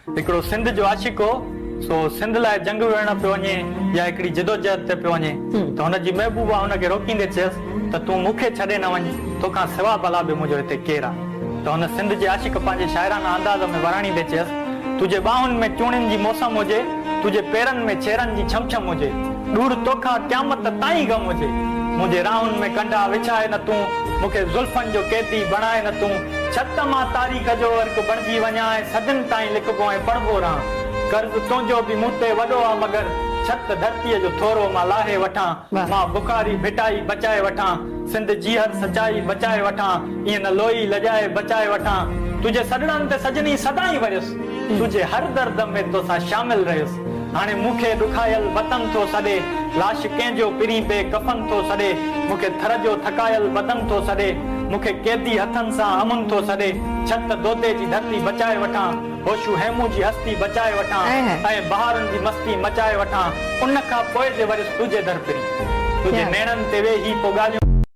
हिकिड़ो सिंध जो आशिक हो, सो सिंध लाइ जंग विढ़ण पियो वञे या हिकिड़ी जिदोजहद ते पियो वञे त हुनजी महबूबा हुनखे रोकींदे चयसि त तूं मूंखे छॾे न वञ, तोखां सिवा भला बि मुंहिंजो हिते केरु आहे। त हुन सिंध जे आशिक पंहिंजे शाइराना अंदाज़ में वराणींदे चयसि, तुंहिंजे ॿाहुनि में चूड़ियुनि जी मौसम हुजे, तुंहिंजे पेरनि में छेरनि जी छमछम हुजे, ॾूर तोखां क़यामत ताईं गम हुजे, मुंहिंजे राहुनि में कंडा विछाए न तूं, मूंखे ज़ुल्फनि जो कैदी बणाए न तूं, छत मां तारीख़ जो वर्क बणिजी वञा ऐं सदियुनि ताईं लिखबो ऐं पढ़बो रहां, कर्ज़ तुंहिंजो बि मूं ते वॾो आहे मगर छत धरतीअ जो थोरो मां लाहे वठां, मां बुखारी भिटाई बचाए वठां, सिंध जी हर सचाई बचाए वठां, ईअं न लोई लॼाए बचाए वठां, तुंहिंजे सॾड़नि ते सजनी सदाईं वरियुसि, तुंहिंजे हर दर्द में तोसां शामिल रहियुसि, हाणे मूंखे ॾुखायल वतन थो सॾे, लाश कंहिंजो पिरी पे कफन थो सॾे, मूंखे थर जो थकायल बदन थो सॾे, मूंखे कैदी हथनि सां अमुन थो सॾे, छत दोते जी धरती बचाए वठां, होशू हेमू जी हस्ती बचाए वठां ऐं बहारुनि जी मस्ती मचाए वठां, उन खां पोइ जे वरिस तुंहिंजे दर पिरी, तुंहिंजे नेणनि ते वेही पोइ ॻाल्हियूं